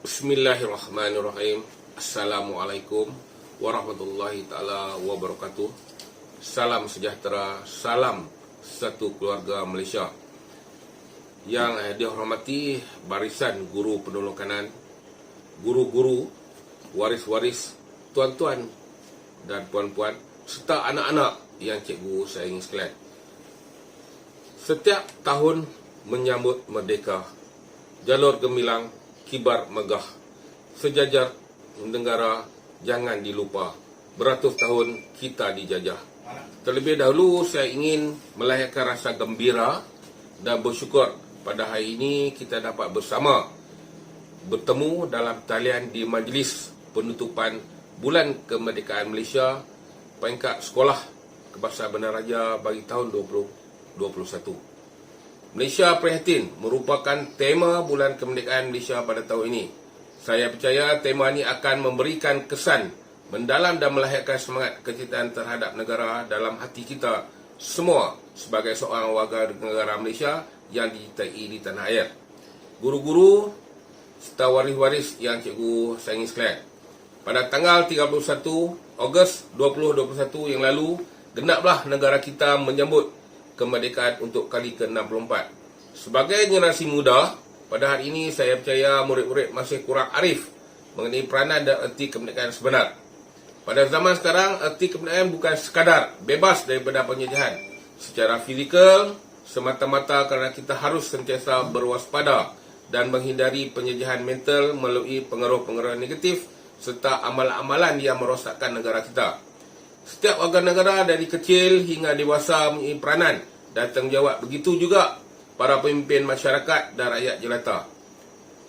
Bismillahirrahmanirrahim. Assalamualaikum warahmatullahi ta'ala wabarakatuh. Salam sejahtera, salam satu keluarga Malaysia. Yang dihormati barisan guru penolong kanan, guru-guru, waris-waris, tuan-tuan dan puan-puan, serta anak-anak yang cikgu sayangi sekalian. Setiap tahun menyambut merdeka, jalur gemilang, kibar megah, sejajar negara jangan dilupa, beratus tahun kita dijajah. Terlebih dahulu saya ingin melahirkan rasa gembira dan bersyukur pada hari ini kita dapat bersama bertemu dalam talian di majlis penutupan Bulan Kemerdekaan Malaysia peringkat sekolah Kebangsaan Bandaraya bagi tahun 2021. Malaysia Prihatin merupakan tema Bulan Kemerdekaan Malaysia pada tahun ini. Saya percaya tema ini akan memberikan kesan mendalam dan melahirkan semangat kecintaan terhadap negara dalam hati kita semua sebagai seorang warga negara Malaysia yang dicintai di tanah air. Guru-guru serta waris-waris yang cikgu sayangi sekalian, pada tanggal 31 Ogos 2021 yang lalu, genaplah negara kita menyambut kemerdekaan untuk kali ke-64. Sebagai generasi muda, pada hari ini saya percaya murid-murid masih kurang arif mengenai peranan dan erti kemerdekaan sebenar. Pada zaman sekarang, erti kemerdekaan bukan sekadar bebas daripada penjajahan secara fizikal, semata-mata kerana kita harus sentiasa berwaspada dan menghindari penjajahan mental melalui pengaruh-pengaruh negatif serta amalan-amalan yang merosakkan negara kita. Setiap warga negara dari kecil hingga dewasa mempunyai peranan dan tanggungjawab. Begitu juga para pemimpin masyarakat dan rakyat jelata.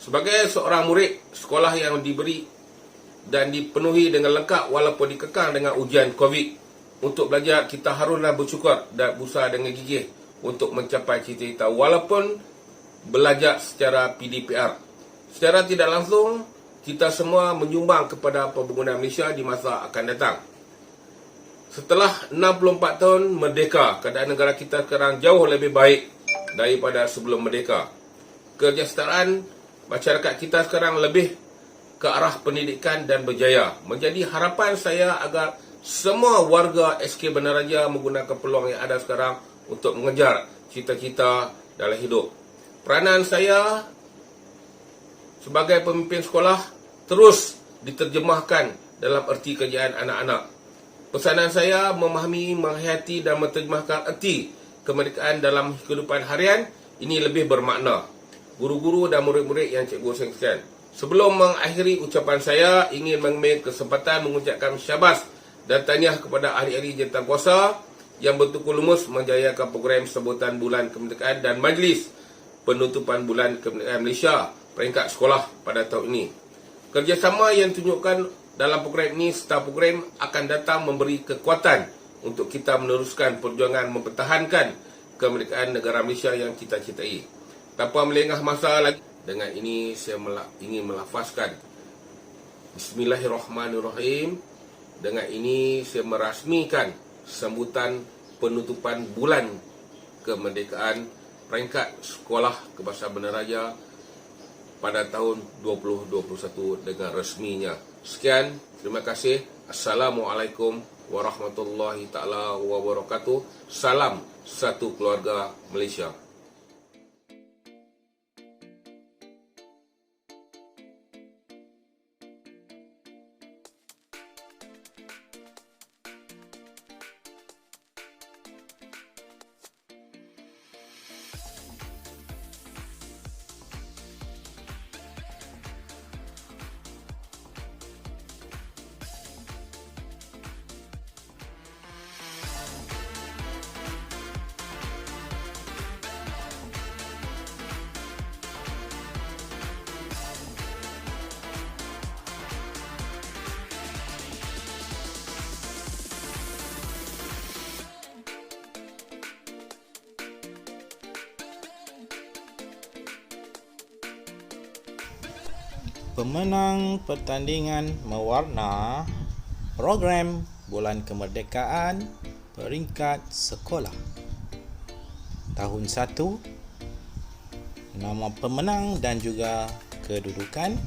Sebagai seorang murid sekolah yang diberi dan dipenuhi dengan lengkap walaupun dikekang dengan ujian COVID, untuk belajar kita haruslah bersyukur dan berusaha dengan gigih untuk mencapai cita-cita walaupun belajar secara PDPR. Secara tidak langsung, kita semua menyumbang kepada pembangunan Malaysia di masa akan datang. Setelah 64 tahun merdeka, keadaan negara kita sekarang jauh lebih baik daripada sebelum merdeka. Kesejahteraan masyarakat kita sekarang lebih ke arah pendidikan dan berjaya. Menjadi harapan saya agar semua warga SK Bandaraya menggunakan peluang yang ada sekarang untuk mengejar cita-cita dalam hidup. Peranan saya sebagai pemimpin sekolah terus diterjemahkan dalam erti kerjaan anak-anak. Pesanan saya memahami, menghayati dan menterjemahkan erti kemerdekaan dalam kehidupan harian ini lebih bermakna. Guru-guru dan murid-murid yang cikgu sayangi, sebelum mengakhiri ucapan saya, ingin mengambil kesempatan mengucapkan syabas dan tahniah kepada ahli-ahli jawatankuasa yang betul-betul lumus menjayakan program sambutan Bulan Kemerdekaan dan majlis penutupan Bulan Kemerdekaan Malaysia peringkat sekolah pada tahun ini. Kerjasama yang tunjukkan dalam program ini serta program akan datang memberi kekuatan untuk kita meneruskan perjuangan mempertahankan kemerdekaan negara Malaysia yang kita cintai. Tanpa melengah masa lagi, dengan ini saya ingin melafazkan Bismillahirrahmanirrahim. Dengan ini saya merasmikan sambutan penutupan Bulan Kemerdekaan peringkat sekolah Kebangsaan Bandaraya pada tahun 2021 dengan resminya. Sekian, terima kasih. Assalamualaikum warahmatullahi ta'ala wabarakatuh. Salam satu keluarga Malaysia. Pemenang pertandingan mewarna program Bulan Kemerdekaan peringkat sekolah tahun 1, nama pemenang dan juga kedudukan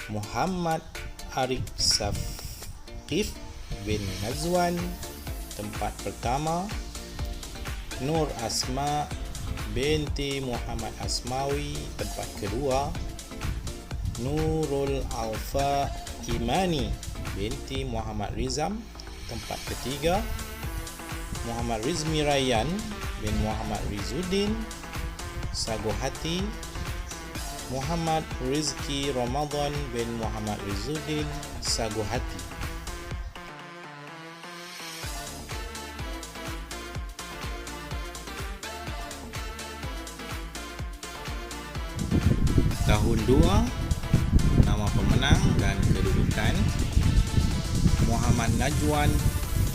Muhammad Arif Saqif bin Nazwan, tempat pertama. Nur Asma binti Muhammad Asmawi, tempat kedua. Nurul Alfa Imani binti Muhammad Rizam, tempat ketiga. Muhammad Rizmi Rayyan bin Muhammad Rizuddin, Saguhati. Muhammad Rizki Ramadan bin Muhammad Rizuddin, Saguhati. Tahun 2, nama pemenang dan kedudukan. Muhammad Najwan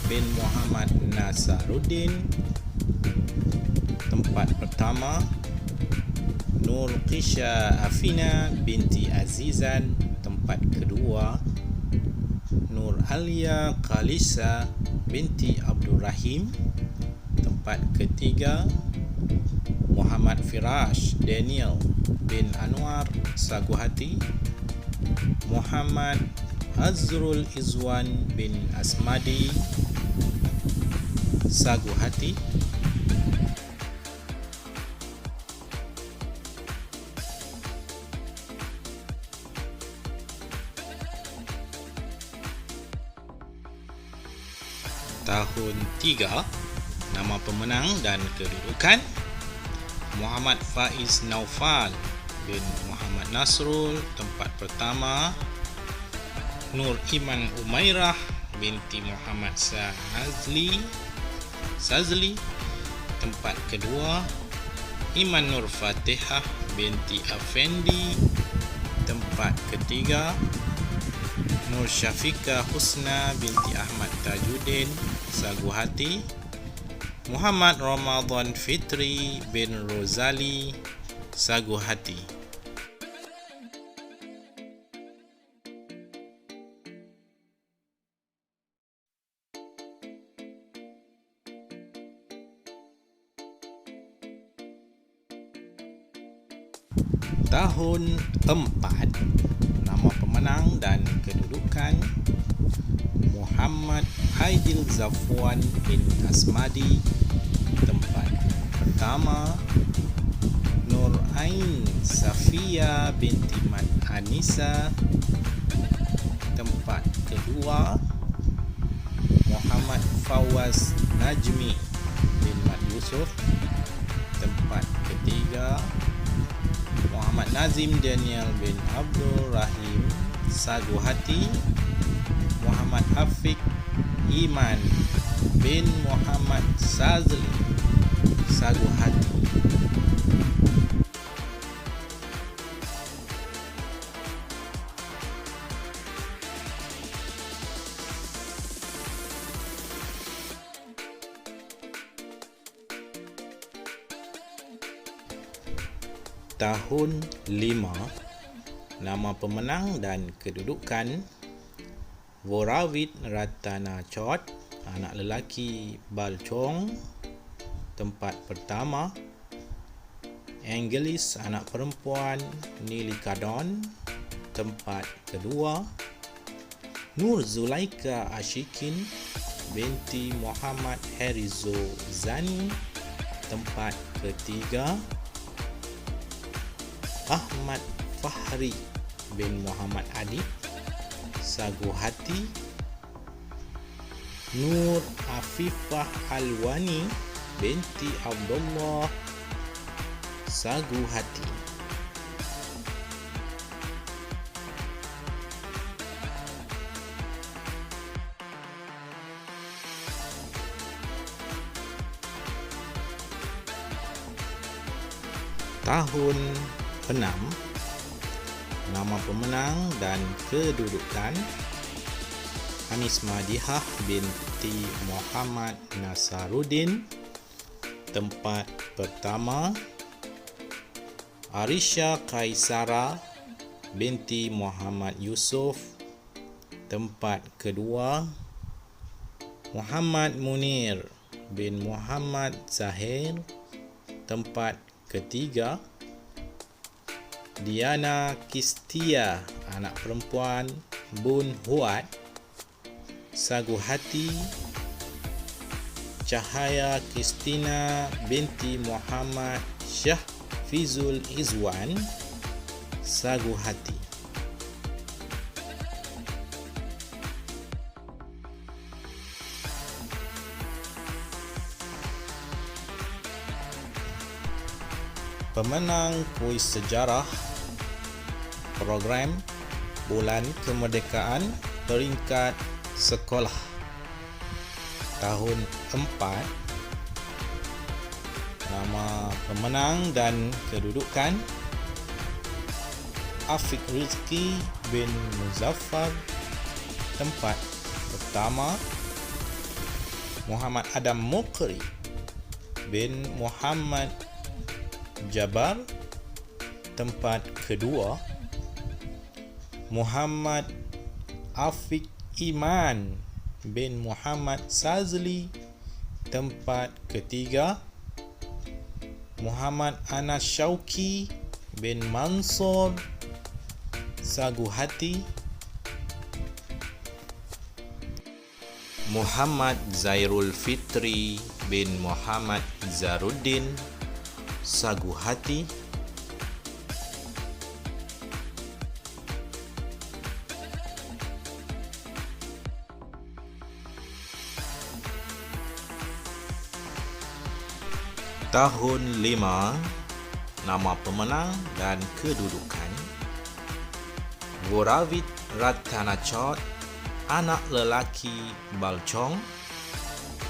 bin Muhammad Nasaruddin, tempat pertama. Nur Qisha Afina binti Azizan, tempat kedua. Nur Alia Khalisa binti Abdul Rahim, tempat ketiga. Muhammad Firash Daniel bin Anwar, Saguhati. Muhammad Azrul Izwan bin Asmadi, Saguhati. Tahun 3, nama pemenang dan kedudukan. Muhammad Faiz Naufal bin Muhammad Nasrul, tempat pertama. Nur Iman Umairah binti Muhammad Sazli, tempat kedua. Iman Nur Fatihah binti Afendi, tempat ketiga. Nur Syafiqah Husna binti Ahmad Tajuddin, Saguhati. Muhammad Ramadan Fitri bin Rozali, Saguhati. Tahun 4, nama pemenang dan kedudukan. Muhammad Aidil Zafwan bin Asmadi, tempat pertama. Nur Ain Safia binti Mat Anisa, tempat kedua. Muhammad Fawaz Najmi bin Mat Yusuf, tempat ketiga. Muhammad Nazim Daniel bin Abdul Rahim, Saguhati. Muhammad Afiq Iman bin Muhammad Sazli, Saguhati. Tahun 5, nama pemenang dan kedudukan. Vorawit Ratana Chot, anak lelaki Balchong, tempat pertama. Angelis, anak perempuan Nilikadon, tempat kedua. Nur Zulaika Ashikin binti Muhammad Herizo Zani, tempat ketiga. Ahmad Fahri bin Muhammad Adib, Saguhati. Nur Afifah Alwani binti Abdullah, Saguhati. Tahun 6, nama pemenang dan kedudukan. Anis Madihah binti Muhammad Nasaruddin, tempat pertama. Arisha Kaisara binti Muhammad Yusuf, tempat kedua. Muhammad Munir bin Muhammad Zahir, tempat ketiga. Diana Kistia, anak perempuan Bun Huat, Sagu Hati. Cahaya Kristina binti Muhammad Syahfizul Izwan, Sagu Hati. Pemenang kuis sejarah program Bulan Kemerdekaan peringkat sekolah tahun 4. Nama pemenang dan kedudukan: Afiq Rizki bin Muzaffar tempat pertama, Muhammad Adam Mukri bin Muhammad Jabar tempat kedua, Muhammad Afiq Iman bin Muhammad Sazli tempat ketiga, Muhammad Anas Syauki bin Mansur, Sagu Hati. Muhammad Zairul Fitri bin Muhammad Zaruddin, Sagu Hati. Tahun 5. Nama pemenang dan kedudukan: Goravit Ratnachot, anak lelaki Balchong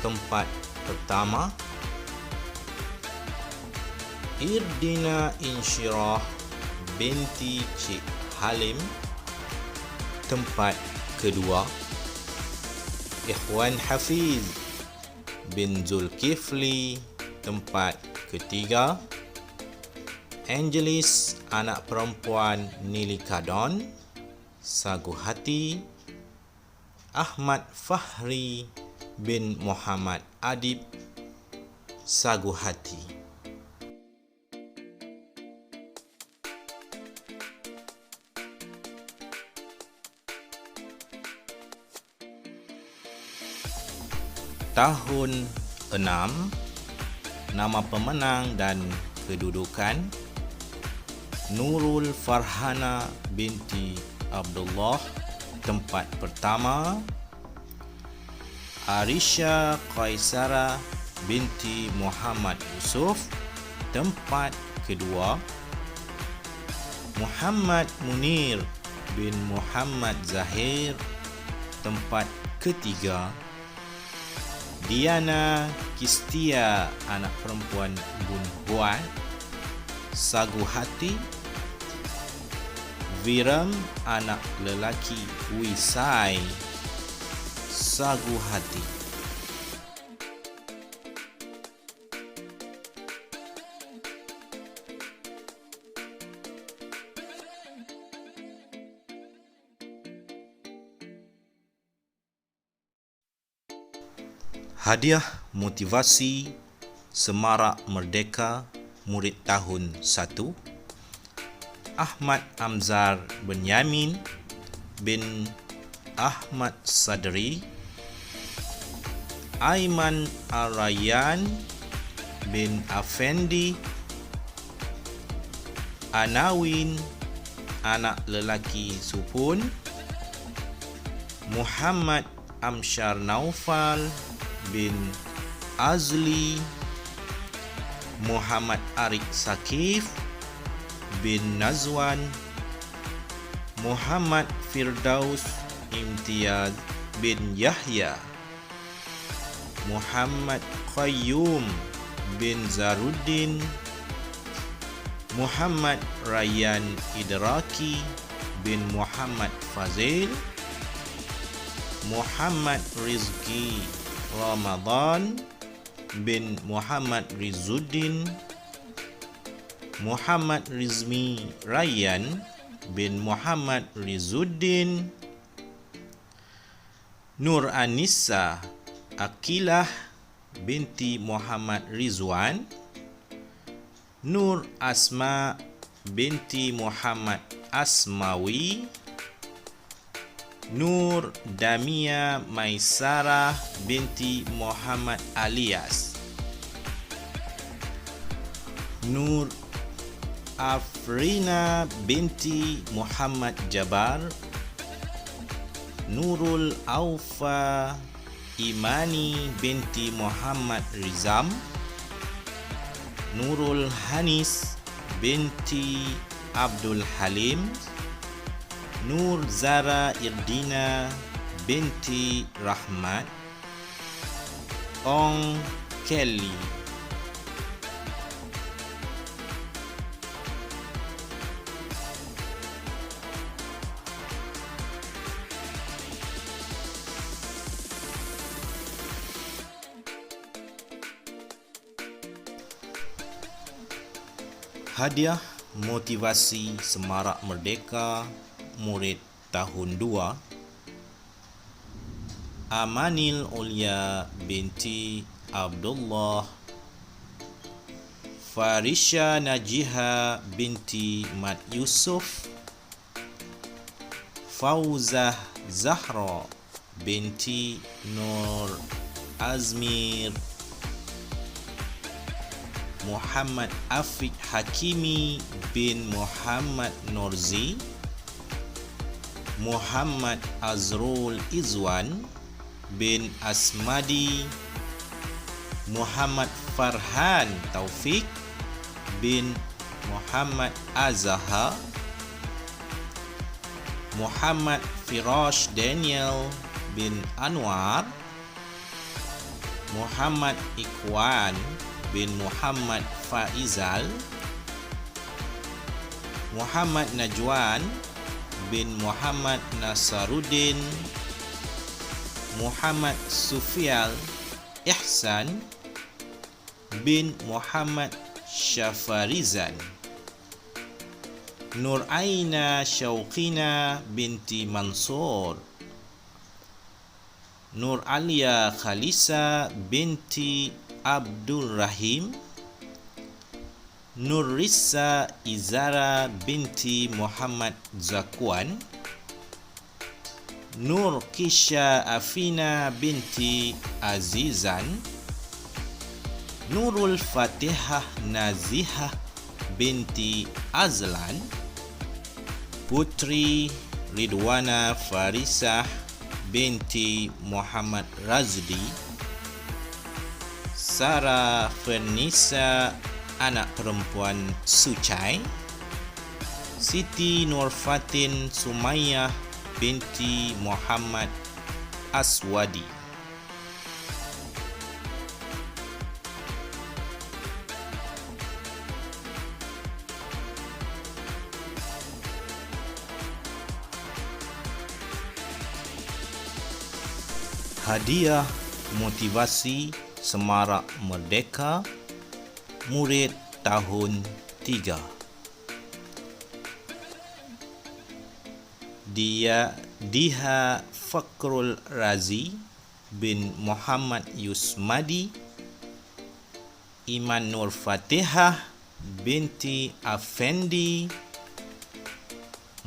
tempat pertama, Irdina Insyirah binti Cik Halim tempat kedua, Ikhwan Hafiz bin Zulkifli tempat ketiga, Angelis anak perempuan Nilikadon, Sagu Hati. Ahmad Fahri bin Muhammad Adib, Sagu Hati. Tahun 6. Nama pemenang dan kedudukan: Nurul Farhana binti Abdullah tempat pertama, Arisha Qaisara binti Muhammad Yusuf tempat kedua, Muhammad Munir bin Muhammad Zahir tempat ketiga, Diana Kistia anak perempuan Bun Huat, Sagu Hati. Viram anak lelaki Wisai, Sagu Hati. Hadiah motivasi Semarak Merdeka murid tahun 1: Ahmad Amzar Benyamin bin Ahmad Sadri, Aiman Ar-Rayyan bin Afendi, Anawin anak lelaki Supun, Muhammad Amsyar Naufal bin Azli, Muhammad Arik Sakif bin Nazwan, Muhammad Firdaus Imtiaz bin Yahya, Muhammad Qayyum bin Zaruddin, Muhammad Rayyan Idraki bin Muhammad Fazil, Muhammad Rizki Ramadan bin Muhammad Rizuddin, Muhammad Rizmi Rayyan bin Muhammad Rizuddin, Nur Anissa Akilah binti Muhammad Rizwan, Nur Asma binti Muhammad Asmawi, Nur Damia Maisarah binti Muhammad Alias, Nur Afrina binti Muhammad Jabar, Nurul Aufa Imani binti Muhammad Rizam, Nurul Hanis binti Abdul Halim, Nur Zara Irdina binti Rahmat, Ong Kelly. Hadiah motivasi Semarak Merdeka murid tahun 2, Amanil Ulia binti Abdullah, Farisha Najiha binti Mat Yusuf, Fauzah Zahra binti Nur Azmir, Muhammad Afiq Hakimi bin Muhammad Norzi, Muhammad Azrul Izwan bin Asmadi, Muhammad Farhan Taufik bin Muhammad Azhar, Muhammad Firash Daniel bin Anwar, Muhammad Ikhwan bin Muhammad Faizal, Muhammad Najwan bin Muhammad Nasaruddin, Muhammad Sufial Ihsan bin Muhammad Syafarizan, Nur Aina Syauqina binti Mansur, Nur Alia Khalisa binti Abdul Rahim, Nur Rissa Izara binti Muhammad Zakwan, Nur Kisha Afina binti Azizan, Nurul Fatihah Nazihah binti Azlan, Putri Ridwana Farisah binti Muhammad Razdi, Sarah Fernisa anak perempuan Sucai, Siti Nurfatin Sumayyah binti Muhammad Aswadi. Hadiah motivasi Semarak Merdeka murid tahun 3. Diha Fakrul Razi bin Muhammad Yusmadi, Iman Nur Fatihah binti Afendi,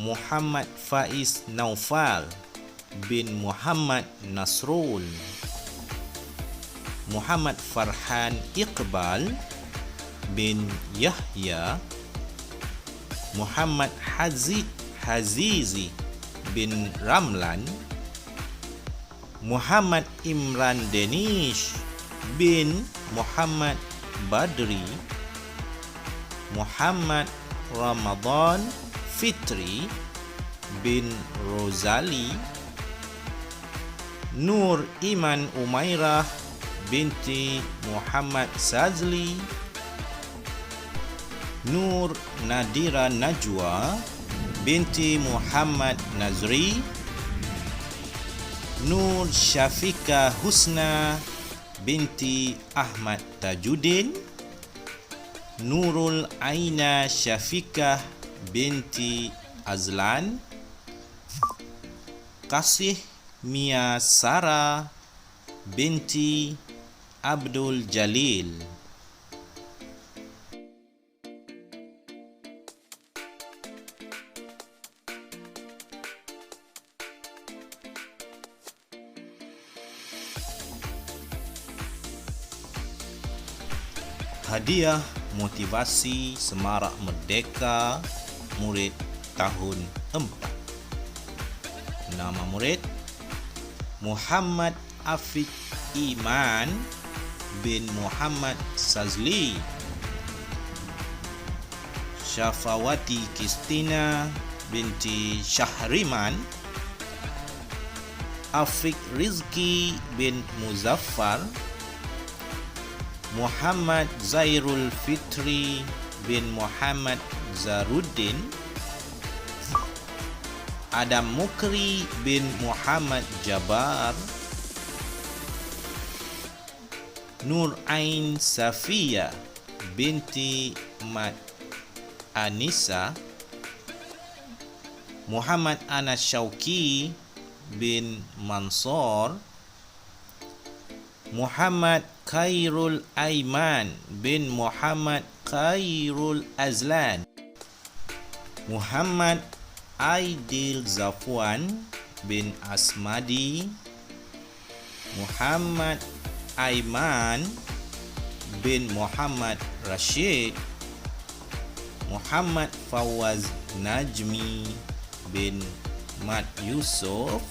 Muhammad Faiz Naufal bin Muhammad Nasrul, Muhammad Farhan Iqbal bin Yahya, Muhammad Hazizi bin Ramlan, Muhammad Imran Danish bin Muhammad Badri, Muhammad Ramadan Fitri bin Rozali, Nur Iman Umairah binti Muhammad Sazli, Nur Nadira Najwa binti Muhammad Nazri, Nur Syafika Husna binti Ahmad Tajuddin, Nurul Aina Syafikah binti Azlan, Kasih Mia Sarah binti Abdul Jalil. Hadiah motivasi Semarak Merdeka murid tahun 4. Nama murid Muhammad Afiq Iman bin Muhammad Sazli. Syafawati Kristina binti Syahriman. Afiq Rizki bin Muzaffar. Muhammad Zairul Fitri bin Muhammad Zaruddin. Adam Mukri bin Muhammad Jabar. Nur Ain Safia binti Mat Anissa. Muhammad Anas Syauki bin Mansor. Muhammad Khairul Aiman bin Muhammad Khairul Azlan. Muhammad Aidil Zafwan bin Asmadi. Muhammad Aiman bin Muhammad Rashid. Muhammad Fawaz Najmi bin Mat Yusuf.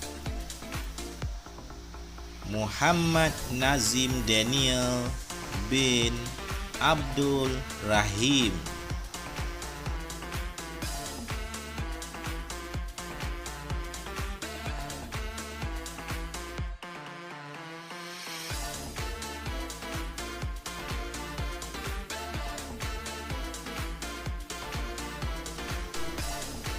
Muhammad Nazim Daniel bin Abdul Rahim.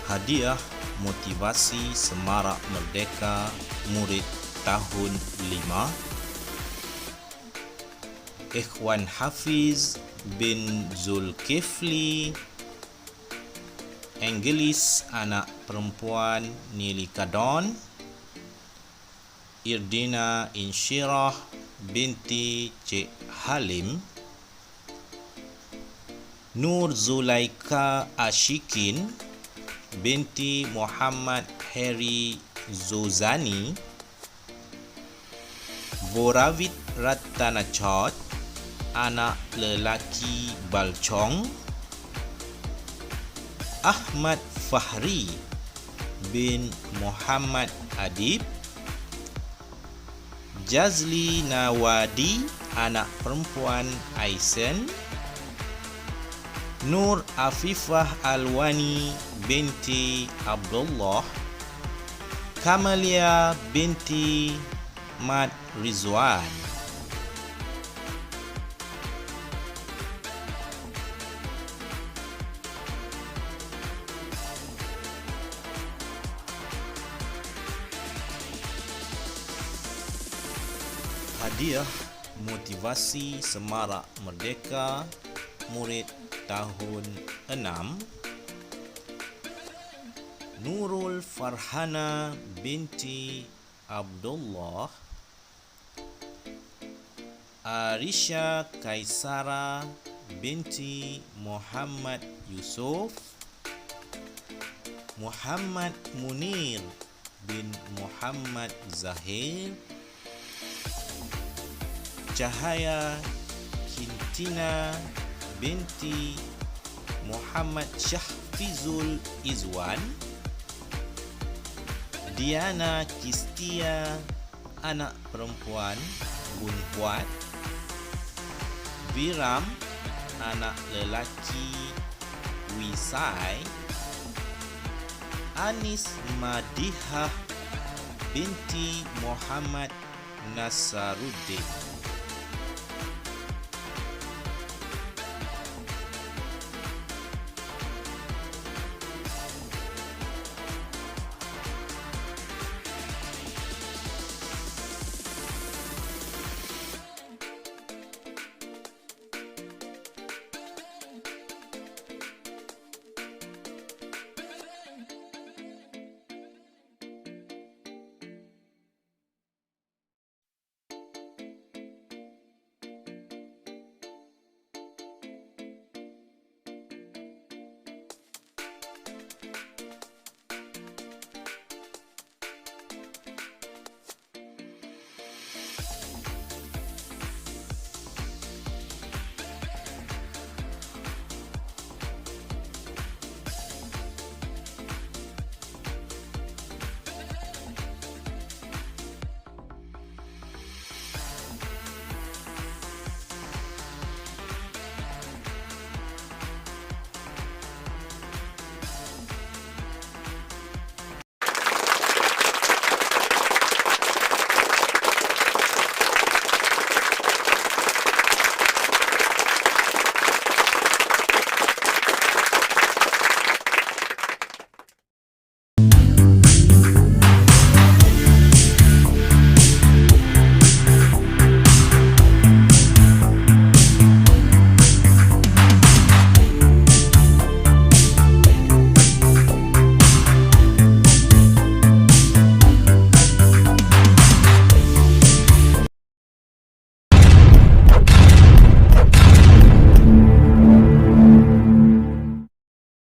Hadiah motivasi Semarak Merdeka murid tahun 5. Ikhwan Hafiz bin Zulkifli. Angelis anak perempuan Nilika Don. Irdina Insyirah binti Cik Halim. Nur Zulaika Ashikin binti Muhammad Heri Zozani. Boravit Ratanachot anak lelaki Balchong. Ahmad Fahri bin Muhammad Adib. Jazli Nawadi anak perempuan Aisen. Nur Afifah Alwani binti Abdullah. Kamalia binti Mat Rizwan. Hadiah motivasi Semarak Merdeka murid tahun 6. Nurul Farhana binti Abdullah. Arisha Kaisara binti Muhammad Yusuf. Muhammad Munir bin Muhammad Zahir. Cahaya Kintina binti Muhammad Syahfizul Izwan. Diana Kistia anak perempuan Bun Puat. Viram anak lelaki Wisai. Anis Madihah binti Muhammad Nasaruddin.